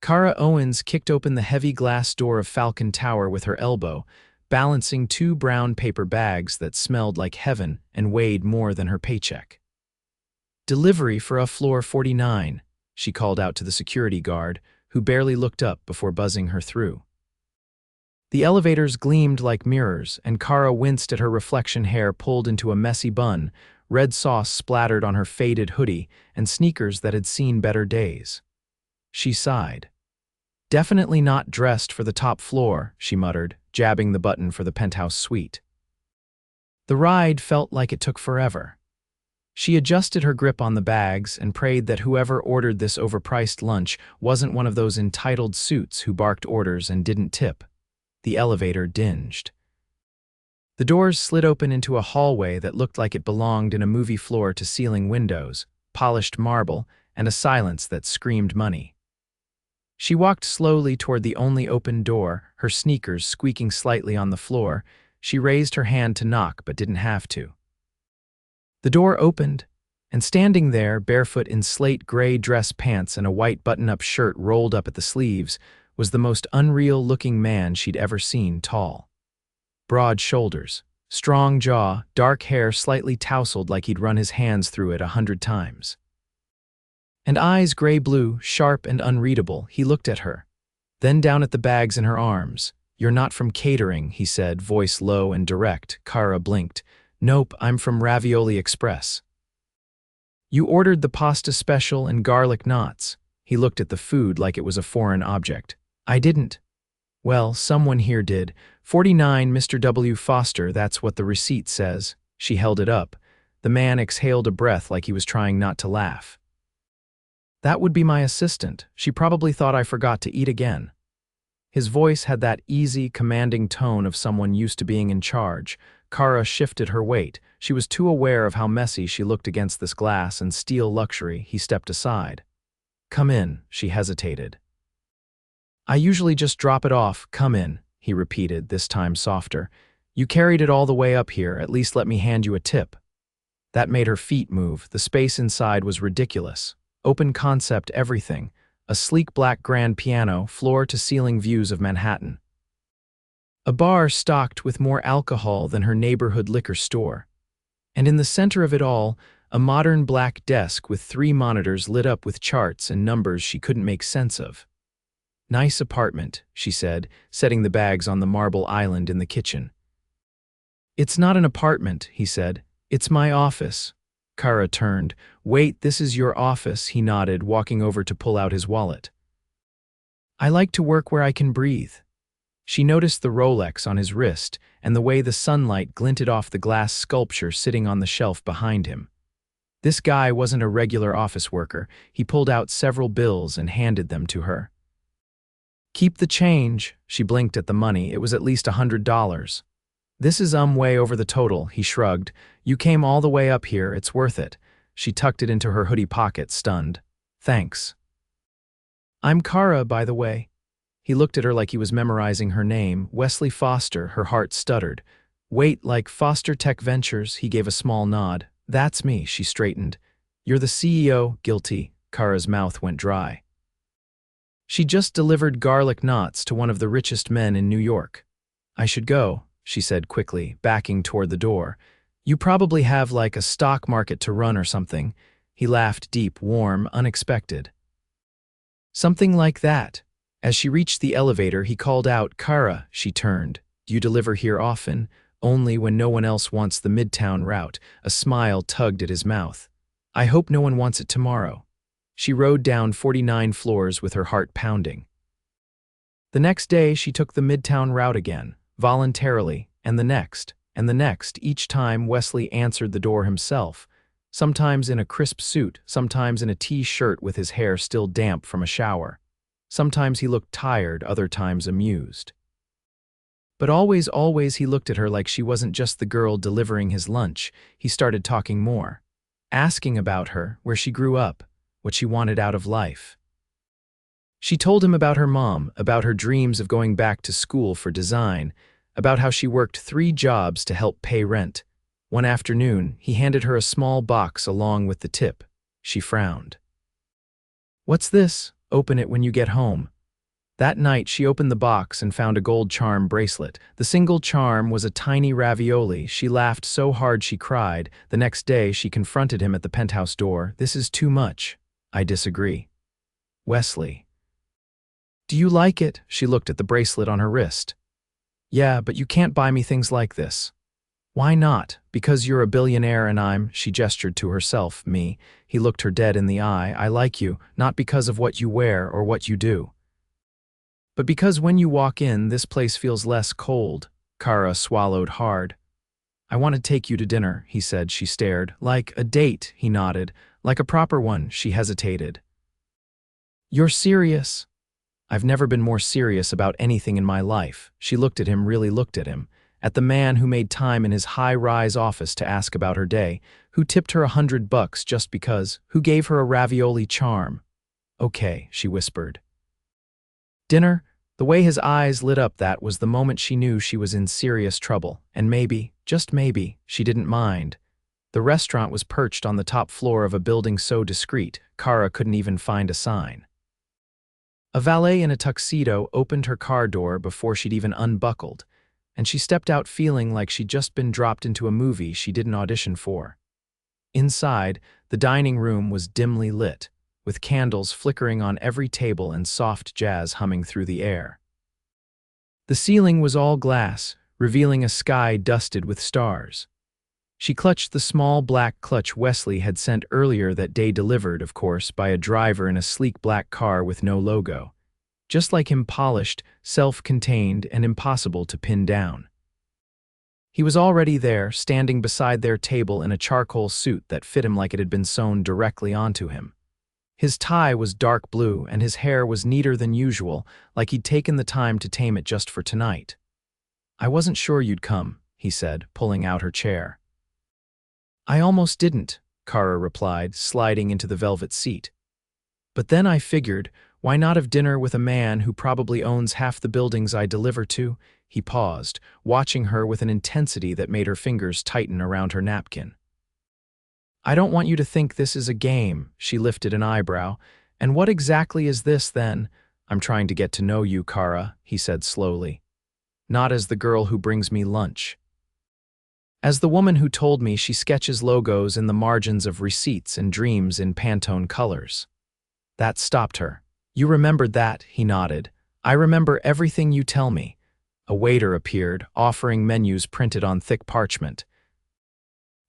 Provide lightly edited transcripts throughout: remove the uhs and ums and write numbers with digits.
Kara Owens kicked open the heavy glass door of Falcon Tower with her elbow, balancing two brown paper bags that smelled like heaven and weighed more than her paycheck. "Delivery for a floor 49, she called out to the security guard, who barely looked up before buzzing her through. The elevators gleamed like mirrors, and Kara winced at her reflection hair pulled into a messy bun, red sauce splattered on her faded hoodie, and sneakers that had seen better days. She sighed. "Definitely not dressed for the top floor," she muttered, jabbing the button for the penthouse suite. The ride felt like it took forever. She adjusted her grip on the bags and prayed that whoever ordered this overpriced lunch wasn't one of those entitled suits who barked orders and didn't tip. The elevator dinged. The doors slid open into a hallway that looked like it belonged in a movie floor-to-ceiling windows, polished marble, and a silence that screamed money. She walked slowly toward the only open door, her sneakers squeaking slightly on the floor. She raised her hand to knock but didn't have to. The door opened, and standing there, barefoot in slate gray dress pants and a white button-up shirt rolled up at the sleeves, was the most unreal-looking man she'd ever seen. Tall. Broad shoulders, strong jaw, dark hair slightly tousled like he'd run his hands through it 100 times. And eyes gray-blue, sharp and unreadable. He looked at her, then down at the bags in her arms. "You're not from catering," he said, voice low and direct. Kara blinked. "Nope, I'm from Ravioli Express." "You ordered the pasta special and garlic knots." He looked at the food like it was a foreign object. "I didn't." "Well, someone here did. 49 Mr. W. Foster, that's what the receipt says." She held it up. The man exhaled a breath like he was trying not to laugh. "That would be my assistant. She probably thought I forgot to eat again." His voice had that easy, commanding tone of someone used to being in charge. Kara shifted her weight. She was too aware of how messy she looked against this glass and steel luxury. He stepped aside. "Come in," she hesitated. "I usually just drop it off." "Come in," he repeated, this time softer. "You carried it all the way up here. At least let me hand you a tip." That made her feet move. The space inside was ridiculous. Open concept everything. A sleek black grand piano, floor-to-ceiling views of Manhattan. A bar stocked with more alcohol than her neighborhood liquor store. And in the center of it all, a modern black desk with 3 monitors lit up with charts and numbers she couldn't make sense of. "Nice apartment," she said, setting the bags on the marble island in the kitchen. "It's not an apartment," he said. "It's my office." Kara turned. "Wait, this is your office," he nodded, walking over to pull out his wallet. "I like to work where I can breathe." She noticed the Rolex on his wrist and the way the sunlight glinted off the glass sculpture sitting on the shelf behind him. This guy wasn't a regular office worker. He pulled out several bills and handed them to her. "Keep the change." She blinked at the money. It was at least $100. "This is way over the total," he shrugged. "You came all the way up here. It's worth it." She tucked it into her hoodie pocket, stunned. "Thanks." "I'm Kara, by the way." He looked at her like he was memorizing her name. "Wesley Foster." Her heart stuttered. "Wait, like Foster Tech Ventures?" He gave a small nod. "That's me." She straightened. "You're the CEO." Guilty. Kara's mouth went dry. She just delivered garlic knots to one of the richest men in New York. "I should go," she said quickly, backing toward the door. "You probably have like a stock market to run or something." He laughed, deep, warm, unexpected. "Something like that." As she reached the elevator, he called out, "Kara." She turned. "Do you deliver here often?" "Only when no one else wants the Midtown route." A smile tugged at his mouth. "I hope no one wants it tomorrow." She rode down 49 floors with her heart pounding. The next day, she took the Midtown route again, voluntarily, and the next, each time Wesley answered the door himself, sometimes in a crisp suit, sometimes in a T-shirt with his hair still damp from a shower. Sometimes he looked tired, other times amused. But always he looked at her like she wasn't just the girl delivering his lunch. He started talking more, asking about her, where she grew up, what she wanted out of life. She told him about her mom, about her dreams of going back to school for design, about how she worked 3 jobs to help pay rent. One afternoon, he handed her a small box along with the tip. She frowned. "What's this?" "Open it when you get home." That night, she opened the box and found a gold charm bracelet. The single charm was a tiny ravioli. She laughed so hard she cried. The next day, she confronted him at the penthouse door. "This is too much." "I disagree." "Wesley." "Do you like it?" She looked at the bracelet on her wrist. "Yeah, but you can't buy me things like this." "Why not?" "Because you're a billionaire and I'm," she gestured to herself, "me." He looked her dead in the eye. "I like you, not because of what you wear or what you do, but because when you walk in, this place feels less cold." Kara swallowed hard. "I want to take you to dinner," he said. She stared. "Like a date," he nodded. "Like a proper one," she hesitated. "You're serious?" "I've never been more serious about anything in my life." She looked at him, really looked at him. At the man who made time in his high-rise office to ask about her day, who tipped her $100 just because, who gave her a ravioli charm. "Okay," she whispered. Dinner? The way his eyes lit up, that was the moment she knew she was in serious trouble. And maybe, just maybe, she didn't mind. The restaurant was perched on the top floor of a building so discreet, Kara couldn't even find a sign. A valet in a tuxedo opened her car door before she'd even unbuckled, and she stepped out feeling like she'd just been dropped into a movie she didn't audition for. Inside, the dining room was dimly lit, with candles flickering on every table and soft jazz humming through the air. The ceiling was all glass, revealing a sky dusted with stars. She clutched the small black clutch Wesley had sent earlier that day, delivered, of course, by a driver in a sleek black car with no logo. Just like him, polished, self-contained, and impossible to pin down. He was already there, standing beside their table in a charcoal suit that fit him like it had been sewn directly onto him. His tie was dark blue, and his hair was neater than usual, like he'd taken the time to tame it just for tonight. "I wasn't sure you'd come," he said, pulling out her chair. "I almost didn't," Kara replied, sliding into the velvet seat. "But then I figured, why not have dinner with a man who probably owns half the buildings I deliver to?" He paused, watching her with an intensity that made her fingers tighten around her napkin. "I don't want you to think this is a game," she lifted an eyebrow. "And what exactly is this, then?" "I'm trying to get to know you, Kara," he said slowly. "Not as the girl who brings me lunch. As the woman who told me she sketches logos in the margins of receipts and dreams in Pantone colors." That stopped her. "You remembered that?" He nodded. "I remember everything you tell me." A waiter appeared, offering menus printed on thick parchment.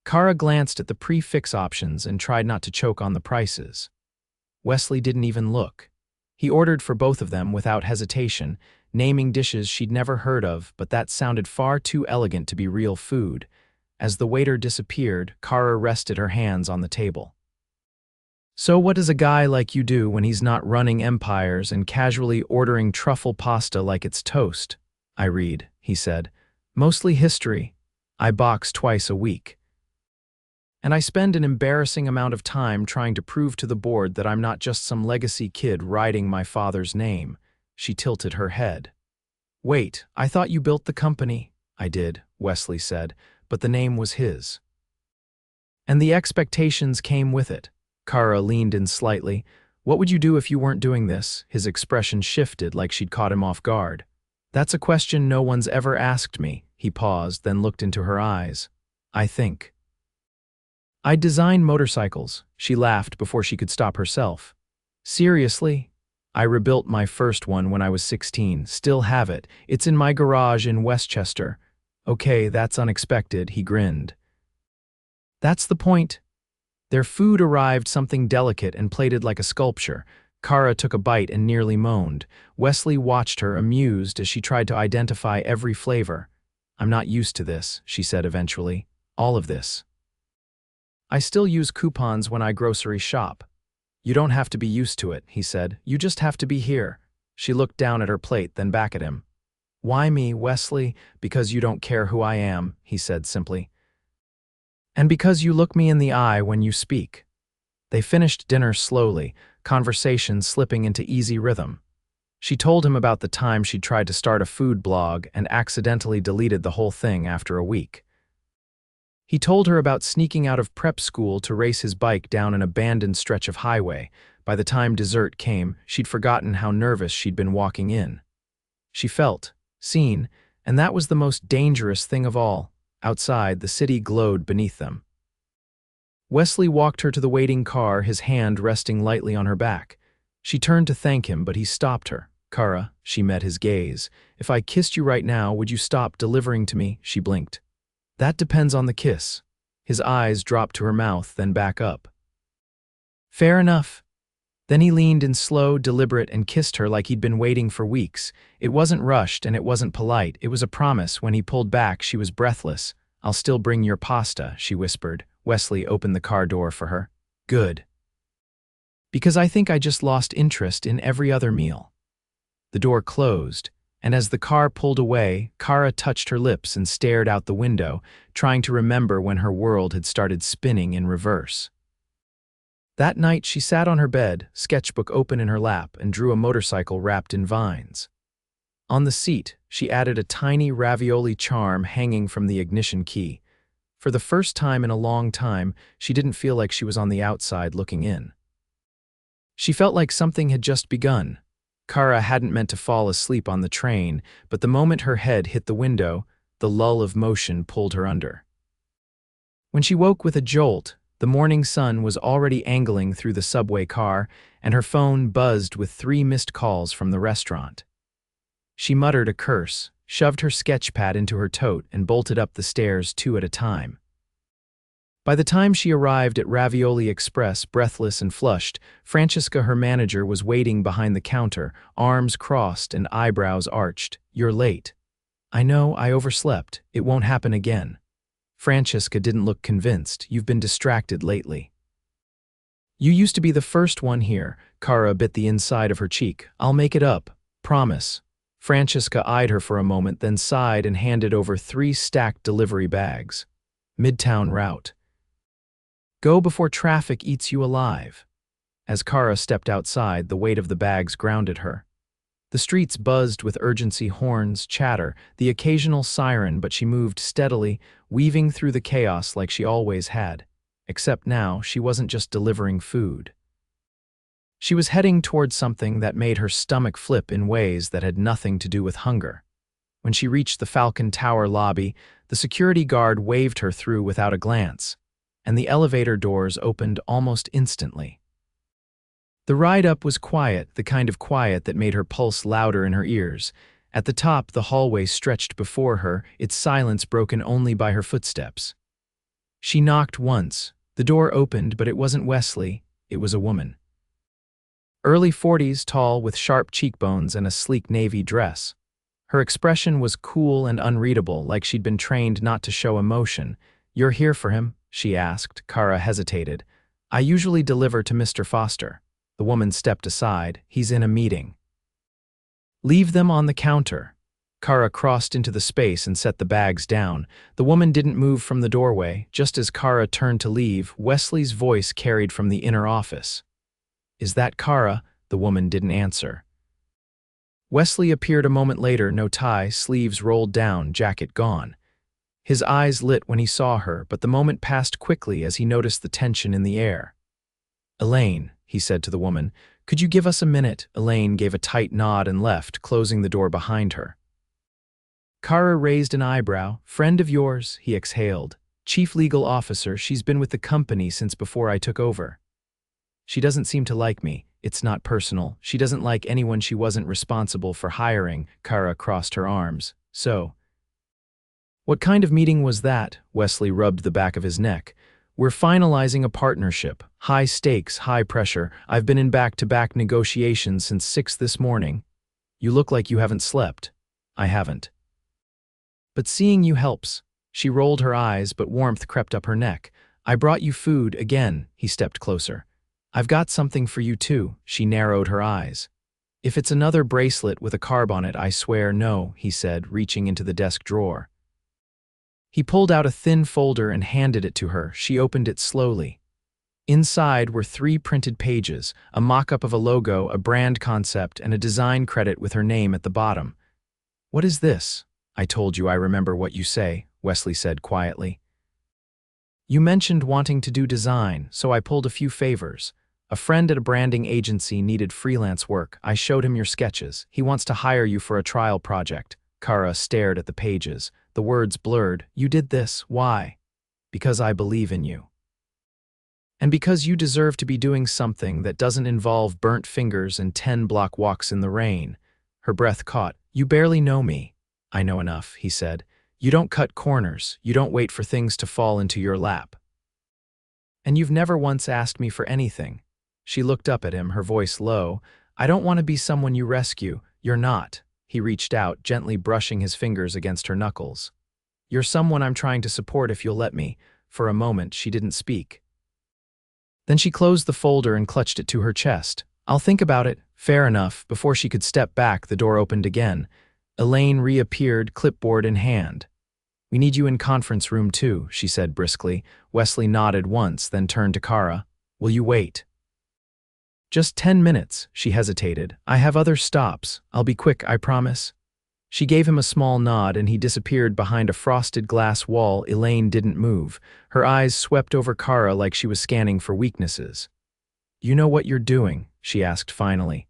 Kara glanced at the prefix options and tried not to choke on the prices. Wesley didn't even look. He ordered for both of them without hesitation, naming dishes she'd never heard of, but that sounded far too elegant to be real food. As the waiter disappeared, Kara rested her hands on the table. "So what does a guy like you do when he's not running empires and casually ordering truffle pasta like it's toast?" "I read," he said. "Mostly history. I box twice a week. And I spend an embarrassing amount of time trying to prove to the board that I'm not just some legacy kid riding my father's name." She tilted her head. "Wait, I thought you built the company." "I did," Wesley said, "but the name was his. And the expectations came with it." Kara leaned in slightly. "What would you do if you weren't doing this?" His expression shifted like she'd caught him off guard. "That's a question no one's ever asked me." He paused, then looked into her eyes. "I think I'd design motorcycles." She laughed before she could stop herself. "Seriously? I rebuilt my first one when I was 16. Still have it. It's in my garage in Westchester." "Okay, that's unexpected," he grinned. "That's the point." Their food arrived, something delicate and plated like a sculpture. Kara took a bite and nearly moaned. Wesley watched her, amused, as she tried to identify every flavor. "I'm not used to this," she said eventually. "All of this. I still use coupons when I grocery shop." "You don't have to be used to it," he said. "You just have to be here." She looked down at her plate, then back at him. "Why me, Wesley?" "Because you don't care who I am," he said simply. "And because you look me in the eye when you speak." They finished dinner slowly, conversation slipping into easy rhythm. She told him about the time she'd tried to start a food blog and accidentally deleted the whole thing after a week. He told her about sneaking out of prep school to race his bike down an abandoned stretch of highway. By the time dessert came, she'd forgotten how nervous she'd been walking in. She felt seen, and that was the most dangerous thing of all. Outside, the city glowed beneath them. Wesley walked her to the waiting car, his hand resting lightly on her back. She turned to thank him, but he stopped her. "Kara," she met his gaze. "If I kissed you right now, would you stop delivering to me?" She blinked. "That depends on the kiss." His eyes dropped to her mouth, then back up. "Fair enough." Then he leaned in slow, deliberate, and kissed her like he'd been waiting for weeks. It wasn't rushed and it wasn't polite. It was a promise. When he pulled back, she was breathless. "I'll still bring your pasta," she whispered. Wesley opened the car door for her. "Good. Because I think I just lost interest in every other meal." The door closed, and as the car pulled away, Kara touched her lips and stared out the window, trying to remember when her world had started spinning in reverse. That night she sat on her bed, sketchbook open in her lap, and drew a motorcycle wrapped in vines. On the seat, she added a tiny ravioli charm hanging from the ignition key. For the first time in a long time, she didn't feel like she was on the outside looking in. She felt like something had just begun. Kara hadn't meant to fall asleep on the train, but the moment her head hit the window, the lull of motion pulled her under. When she woke with a jolt, the morning sun was already angling through the subway car, and her phone buzzed with 3 missed calls from the restaurant. She muttered a curse, shoved her sketch pad into her tote, and bolted up the stairs 2 at a time. By the time she arrived at Ravioli Express, breathless and flushed, Francesca, her manager, was waiting behind the counter, arms crossed and eyebrows arched. "You're late." "I know, I overslept. It won't happen again." Francesca didn't look convinced. "You've been distracted lately." "You used to be the first one here." Kara bit the inside of her cheek. "I'll make it up. Promise." Francesca eyed her for a moment, then sighed and handed over 3 stacked delivery bags. "Midtown route. Go before traffic eats you alive." As Kara stepped outside, the weight of the bags grounded her. The streets buzzed with urgency, horns, chatter, the occasional siren, but she moved steadily, weaving through the chaos like she always had. Except now, she wasn't just delivering food. She was heading towards something that made her stomach flip in ways that had nothing to do with hunger. When she reached the Falcon Tower lobby, the security guard waved her through without a glance, and the elevator doors opened almost instantly. The ride up was quiet, the kind of quiet that made her pulse louder in her ears. At the top, the hallway stretched before her, its silence broken only by her footsteps. She knocked once. The door opened, but it wasn't Wesley. It was a woman. Early 40s, tall, with sharp cheekbones and a sleek navy dress. Her expression was cool and unreadable, like she'd been trained not to show emotion. "You're here for him?" she asked. Kara hesitated. "I usually deliver to Mr. Foster." The woman stepped aside. "He's in a meeting." "Leave them on the counter." Kara crossed into the space and set the bags down. The woman didn't move from the doorway. Just as Kara turned to leave, Wesley's voice carried from the inner office. "Is that Kara?" The woman didn't answer. Wesley appeared a moment later, no tie, sleeves rolled down, jacket gone. His eyes lit when he saw her, but the moment passed quickly as he noticed the tension in the air. "Elaine," he said to the woman, "could you give us a minute?" Elaine gave a tight nod and left, closing the door behind her. Kara raised an eyebrow. "Friend of yours," he exhaled. "Chief legal officer. She's been with the company since before I took over." "She doesn't seem to like me. It's not personal. She doesn't like anyone she wasn't responsible for hiring." Kara crossed her arms. "So, what kind of meeting was that?" Wesley rubbed the back of his neck. "We're finalizing a partnership. High stakes, high pressure. I've been in back-to-back negotiations since 6 this morning." "You look like you haven't slept." "I haven't. But seeing you helps." She rolled her eyes, but warmth crept up her neck. "I brought you food again." He stepped closer. "I've got something for you too." She narrowed her eyes. "If it's another bracelet with a carb on it, I swear no," he said, reaching into the desk drawer. He pulled out a thin folder and handed it to her. She opened it slowly. Inside were 3 printed pages, a mock-up of a logo, a brand concept, and a design credit with her name at the bottom. "What is this?" "I told you I remember what you say," Wesley said quietly. You mentioned wanting to do design, so I pulled a few favors. A friend at a branding agency needed freelance work. I showed him your sketches. He wants to hire you for a trial project. Kara stared at the pages. The words blurred. You did this. Why? Because I believe in you. And because you deserve to be doing something that doesn't involve burnt fingers and 10-block walks in the rain. Her breath caught. You barely know me. I know enough, he said. You don't cut corners. You don't wait for things to fall into your lap. And you've never once asked me for anything. She looked up at him, her voice low. I don't want to be someone you rescue. You're not. He reached out, gently brushing his fingers against her knuckles. You're someone I'm trying to support if you'll let me. For a moment, she didn't speak. Then she closed the folder and clutched it to her chest. I'll think about it. Fair enough. Before she could step back, the door opened again. Elaine reappeared, clipboard in hand. We need you in conference room 2, she said briskly. Wesley nodded once, then turned to Kara. Will you wait? Just 10 minutes, she hesitated. I have other stops. I'll be quick, I promise. She gave him a small nod and he disappeared behind a frosted glass wall. Elaine didn't move. Her eyes swept over Kara like she was scanning for weaknesses. You know what you're doing? She asked finally.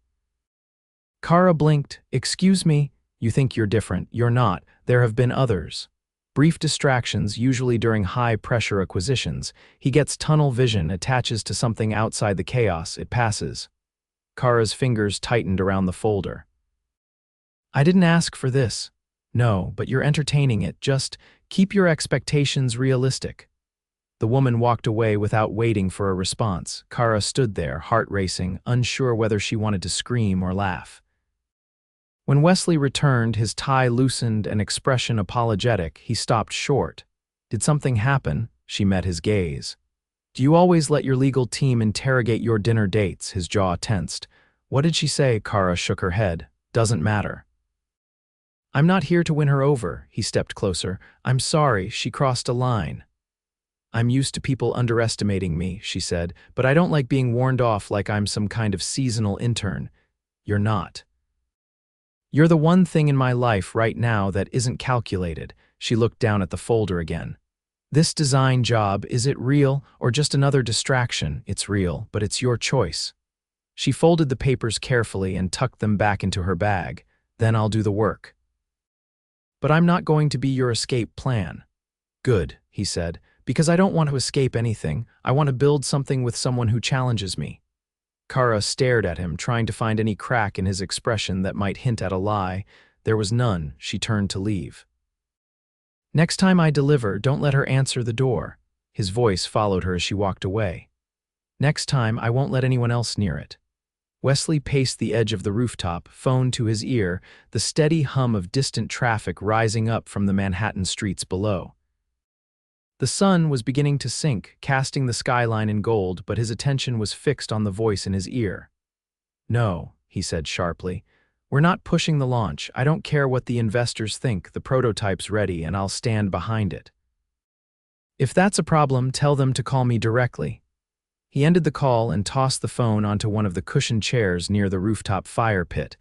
Kara blinked. Excuse me? You think you're different. You're not. There have been others. Brief distractions, usually during high-pressure acquisitions. He gets tunnel vision, attaches to something outside the chaos. It passes. Kara's fingers tightened around the folder. I didn't ask for this. No, but you're entertaining it. Just keep your expectations realistic. The woman walked away without waiting for a response. Kara stood there, heart racing, unsure whether she wanted to scream or laugh. When Wesley returned, his tie loosened and expression apologetic, he stopped short. Did something happen? She met his gaze. Do you always let your legal team interrogate your dinner dates? His jaw tensed. What did she say? Kara shook her head. Doesn't matter. I'm not here to win her over. He stepped closer. I'm sorry, she crossed a line. I'm used to people underestimating me, she said, but I don't like being warned off like I'm some kind of seasonal intern. You're not. You're the one thing in my life right now that isn't calculated. She looked down at the folder again. This design job, is it real or just another distraction? It's real, but it's your choice. She folded the papers carefully and tucked them back into her bag. Then I'll do the work. But I'm not going to be your escape plan. Good, he said, because I don't want to escape anything. I want to build something with someone who challenges me. Kara stared at him, trying to find any crack in his expression that might hint at a lie. There was none. She turned to leave. Next time I deliver, don't let her answer the door. His voice followed her as she walked away. Next time, I won't let anyone else near it. Wesley paced the edge of the rooftop, phone to his ear, the steady hum of distant traffic rising up from the Manhattan streets below. The sun was beginning to sink, casting the skyline in gold, but his attention was fixed on the voice in his ear. No, he said sharply. We're not pushing the launch. I don't care what the investors think. The prototype's ready, and I'll stand behind it. If that's a problem, tell them to call me directly. He ended the call and tossed the phone onto one of the cushioned chairs near the rooftop fire pit.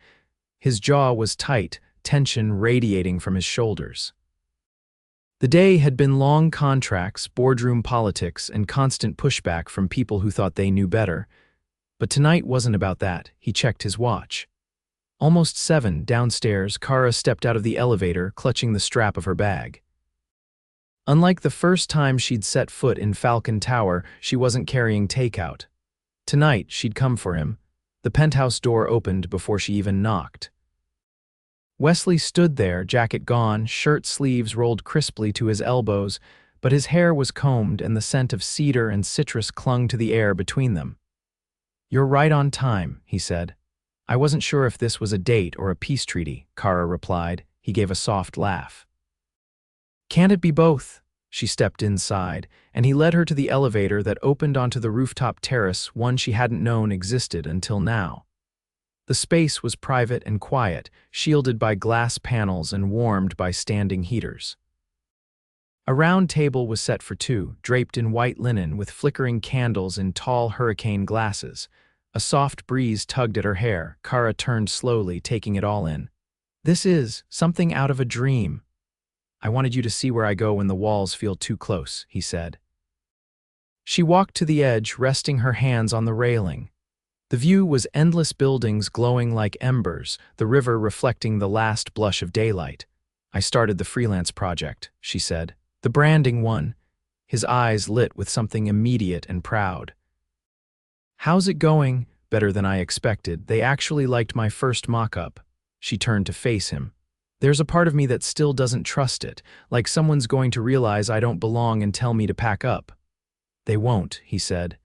His jaw was tight, tension radiating from his shoulders. The day had been long contracts, boardroom politics, and constant pushback from people who thought they knew better. But tonight wasn't about that. He checked his watch. Almost 7, downstairs, Kara stepped out of the elevator, clutching the strap of her bag. Unlike the first time she'd set foot in Falcon Tower, she wasn't carrying takeout. Tonight, she'd come for him. The penthouse door opened before she even knocked. Wesley stood there, jacket gone, shirt sleeves rolled crisply to his elbows, but his hair was combed and the scent of cedar and citrus clung to the air between them. You're right on time, he said. I wasn't sure if this was a date or a peace treaty, Kara replied. He gave a soft laugh. Can't it be both? She stepped inside, and he led her to the elevator that opened onto the rooftop terrace, one she hadn't known existed until now. The space was private and quiet, shielded by glass panels and warmed by standing heaters. A round table was set for 2, draped in white linen with flickering candles in tall hurricane glasses. A soft breeze tugged at her hair. Kara turned slowly, taking it all in. This is something out of a dream. I wanted you to see where I go when the walls feel too close, he said. She walked to the edge, resting her hands on the railing. The view was endless buildings glowing like embers, the river reflecting the last blush of daylight. "I started the freelance project," she said. "The branding one." His eyes lit with something immediate and proud. "How's it going?" "Better than I expected. They actually liked my first mock-up." She turned to face him. "There's a part of me that still doesn't trust it, like someone's going to realize I don't belong and tell me to pack up." "They won't," he said.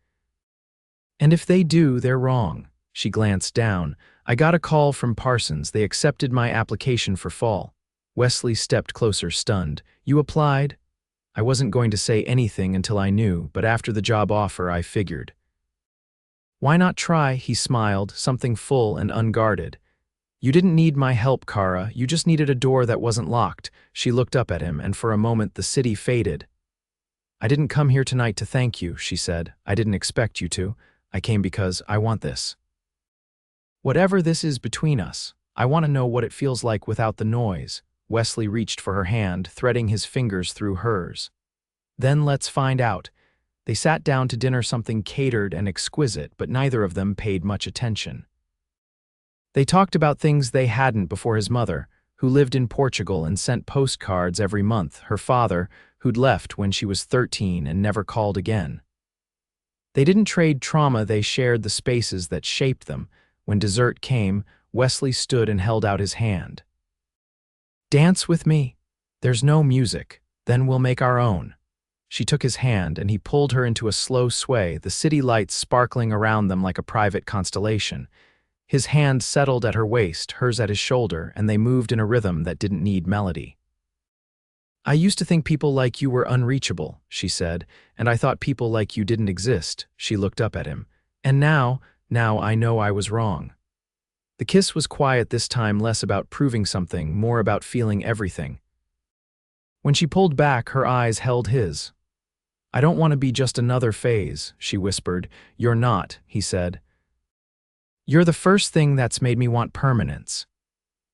"And if they do, they're wrong." She glanced down. "I got a call from Parsons. They accepted my application for fall." Wesley stepped closer, stunned. "You applied?" "I wasn't going to say anything until I knew, but after the job offer, I figured." "Why not try?" He smiled, something full and unguarded. "You didn't need my help, Kara. You just needed a door that wasn't locked." She looked up at him, and for a moment the city faded. "I didn't come here tonight to thank you," she said. "I didn't expect you to. I came because I want this. Whatever this is between us, I want to know what it feels like without the noise." Wesley reached for her hand, threading his fingers through hers. "Then let's find out." They sat down to dinner, something catered and exquisite, but neither of them paid much attention. They talked about things they hadn't before: his mother, who lived in Portugal and sent postcards every month; her father, who'd left when she was 13 and never called again. They didn't trade trauma, they shared the spaces that shaped them. When dessert came, Wesley stood and held out his hand. "Dance with me." "There's no music." "Then we'll make our own." She took his hand, and he pulled her into a slow sway, the city lights sparkling around them like a private constellation. His hand settled at her waist, hers at his shoulder, and they moved in a rhythm that didn't need melody. "I used to think people like you were unreachable," she said, "and I thought people like you didn't exist." She looked up at him. "And now I know I was wrong." The kiss was quiet this time, less about proving something, more about feeling everything. When she pulled back, her eyes held his. "I don't want to be just another phase," she whispered. "You're not," he said. "You're the first thing that's made me want permanence."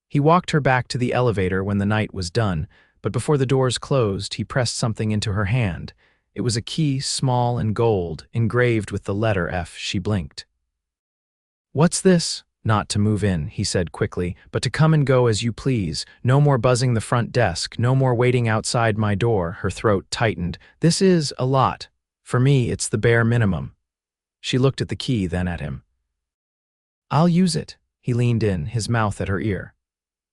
He walked her back to the elevator when the night was done, but before the doors closed, he pressed something into her hand. It was a key, small and gold, engraved with the letter F. She blinked. "What's this?" "Not to move in," he said quickly, "but to come and go as you please. No more buzzing the front desk, no more waiting outside my door." Her throat tightened. "This is a lot. For me, it's the bare minimum." She looked at the key, then at him. "I'll use it." He leaned in, his mouth at her ear.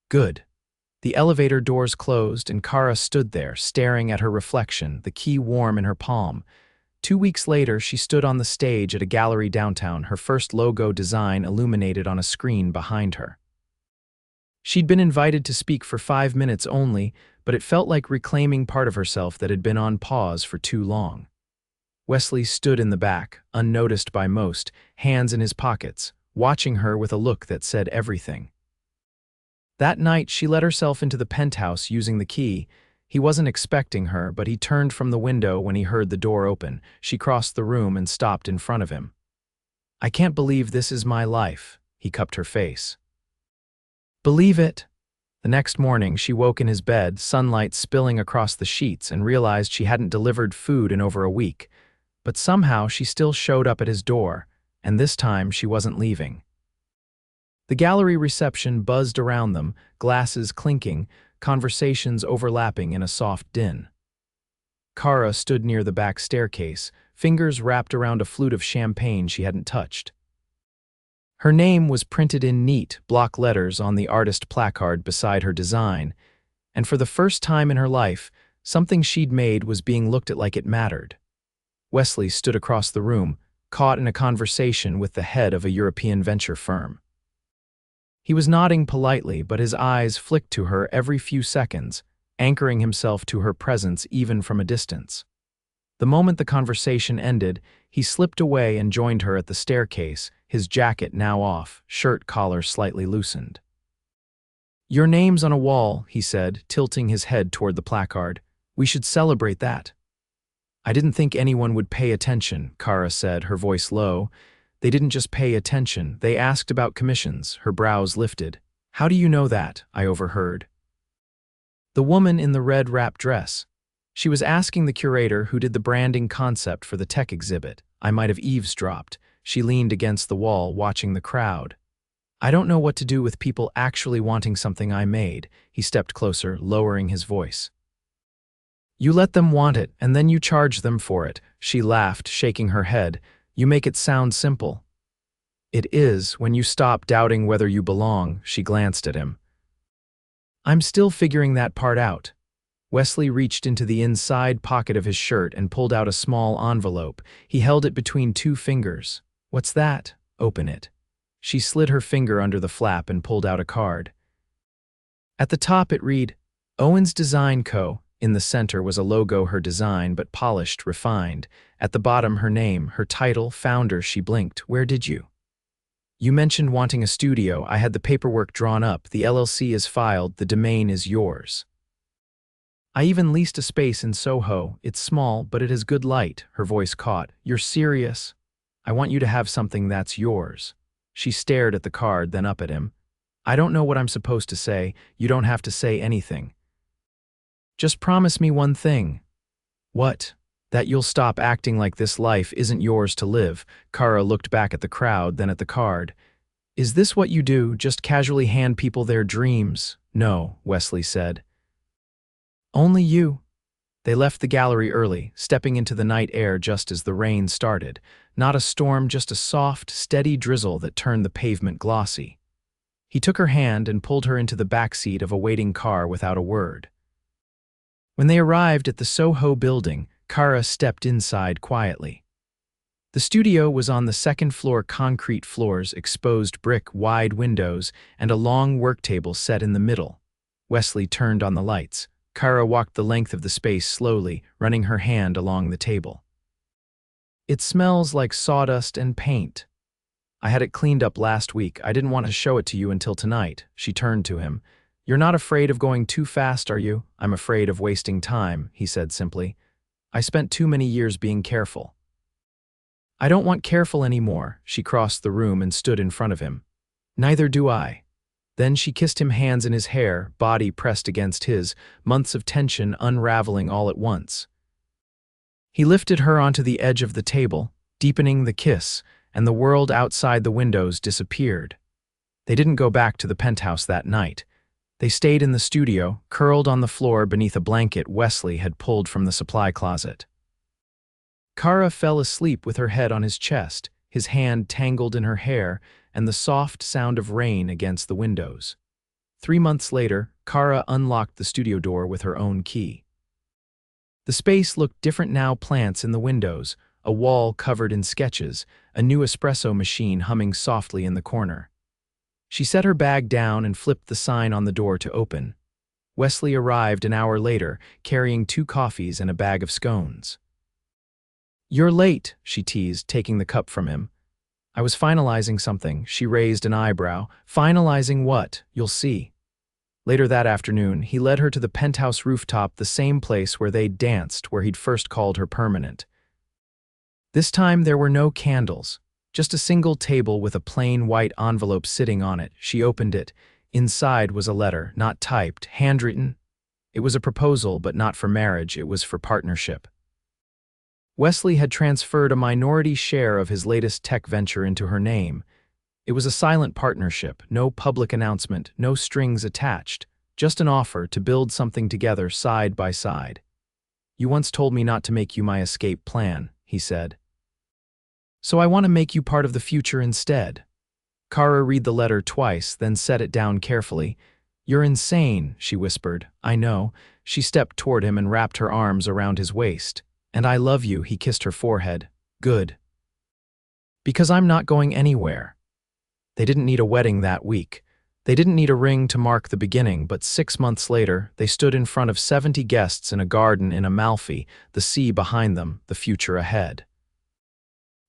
"Good." The elevator doors closed, and Kara stood there, staring at her reflection, the key warm in her palm. 2 weeks later, she stood on the stage at a gallery downtown, her first logo design illuminated on a screen behind her. She'd been invited to speak for 5 minutes only, but it felt like reclaiming part of herself that had been on pause for too long. Wesley stood in the back, unnoticed by most, hands in his pockets, watching her with a look that said everything. That night, she let herself into the penthouse using the key. He wasn't expecting her, but he turned from the window when he heard the door open. She crossed the room and stopped in front of him. "I can't believe this is my life." He cupped her face. "Believe it." The next morning, she woke in his bed, sunlight spilling across the sheets, and realized she hadn't delivered food in over a week. But somehow she still showed up at his door, and this time she wasn't leaving. The gallery reception buzzed around them, glasses clinking, conversations overlapping in a soft din. Kara stood near the back staircase, fingers wrapped around a flute of champagne she hadn't touched. Her name was printed in neat, block letters on the artist placard beside her design, and for the first time in her life, something she'd made was being looked at like it mattered. Wesley stood across the room, caught in a conversation with the head of a European venture firm. He was nodding politely, but his eyes flicked to her every few seconds, anchoring himself to her presence even from a distance. The moment the conversation ended, he slipped away and joined her at the staircase, his jacket now off, shirt collar slightly loosened. "Your name's on a wall," he said, tilting his head toward the placard. "We should celebrate that." "I didn't think anyone would pay attention," Kara said, her voice low. "They didn't just pay attention, they asked about commissions." Her brows lifted. "How do you know that?" I overheard. "The woman in the red wrap dress." She was asking the curator who did the branding concept for the tech exhibit. I might have eavesdropped. She leaned against the wall, watching the crowd. I don't know what to do with people actually wanting something I made. He stepped closer, lowering his voice. You let them want it, and then you charge them for it. She laughed, shaking her head. You make it sound simple. It is, when you stop doubting whether you belong. She glanced at him. I'm still figuring that part out. Wesley reached into the inside pocket of his shirt and pulled out a small envelope. He held it between two fingers. What's that? Open it. She slid her finger under the flap and pulled out a card. At the top it read, Owens Design Co. In the center was a logo, her design, but polished, refined. At the bottom, her name, her title, founder. She blinked. Where did you? You mentioned wanting a studio. I had the paperwork drawn up. The LLC is filed. The domain is yours. I even leased a space in Soho. It's small, but it has good light. Her voice caught. You're serious? I want you to have something that's yours. She stared at the card, then up at him. I don't know what I'm supposed to say. You don't have to say anything. Just promise me one thing. What? That you'll stop acting like this life isn't yours to live. Kara looked back at the crowd, then at the card. Is this what you do, just casually hand people their dreams? No, Wesley said. Only you. They left the gallery early, stepping into the night air just as the rain started. Not a storm, just a soft, steady drizzle that turned the pavement glossy. He took her hand and pulled her into the back seat of a waiting car without a word. When they arrived at the Soho building, Kara stepped inside quietly. The studio was on the second floor, concrete floors, exposed brick, wide windows, and a long work table set in the middle. Wesley turned on the lights. Kara walked the length of the space slowly, running her hand along the table. It smells like sawdust and paint. I had it cleaned up last week. I didn't want to show it to you until tonight. She turned to him. You're not afraid of going too fast, are you? I'm afraid of wasting time, he said simply. I spent too many years being careful. I don't want careful anymore. She crossed the room and stood in front of him. Neither do I. Then she kissed him, hands in his hair, body pressed against his, months of tension unraveling all at once. He lifted her onto the edge of the table, deepening the kiss, and the world outside the windows disappeared. They didn't go back to the penthouse that night. They stayed in the studio, curled on the floor beneath a blanket Wesley had pulled from the supply closet. Kara fell asleep with her head on his chest, his hand tangled in her hair, and the soft sound of rain against the windows. 3 months later, Kara unlocked the studio door with her own key. The space looked different now, plants in the windows, a wall covered in sketches, a new espresso machine humming softly in the corner. She set her bag down and flipped the sign on the door to open. Wesley arrived an hour later, carrying 2 coffees and a bag of scones. You're late, she teased, taking the cup from him. I was finalizing something. She raised an eyebrow. Finalizing what? You'll see. Later that afternoon, he led her to the penthouse rooftop, the same place where they'd danced, where he'd first called her permanent. This time there were no candles. Just a single table with a plain white envelope sitting on it. She opened it. Inside was a letter, not typed, handwritten. It was a proposal, but not for marriage, it was for partnership. Wesley had transferred a minority share of his latest tech venture into her name. It was a silent partnership, no public announcement, no strings attached, just an offer to build something together side by side. You once told me not to make you my escape plan, he said. So I want to make you part of the future instead. Kara read the letter twice, then set it down carefully. You're insane, she whispered. I know. She stepped toward him and wrapped her arms around his waist. And I love you, he kissed her forehead. Good. Because I'm not going anywhere. They didn't need a wedding that week. They didn't need a ring to mark the beginning, but 6 months later, they stood in front of 70 guests in a garden in Amalfi, the sea behind them, the future ahead.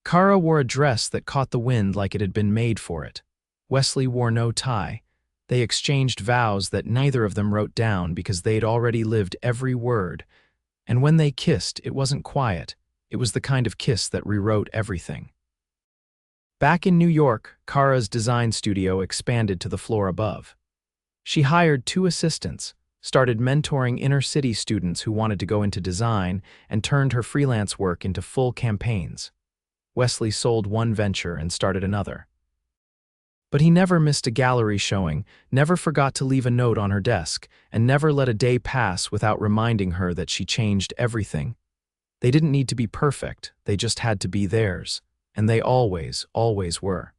Kara wore a dress that caught the wind like it had been made for it. Wesley wore no tie. They exchanged vows that neither of them wrote down because they'd already lived every word. And when they kissed, it wasn't quiet. It was the kind of kiss that rewrote everything. Back in New York, Kara's design studio expanded to the floor above. She hired 2 assistants, started mentoring inner-city students who wanted to go into design, and turned her freelance work into full campaigns. Wesley sold one venture and started another. But he never missed a gallery showing, never forgot to leave a note on her desk, and never let a day pass without reminding her that she changed everything. They didn't need to be perfect, they just had to be theirs, and they always, always were.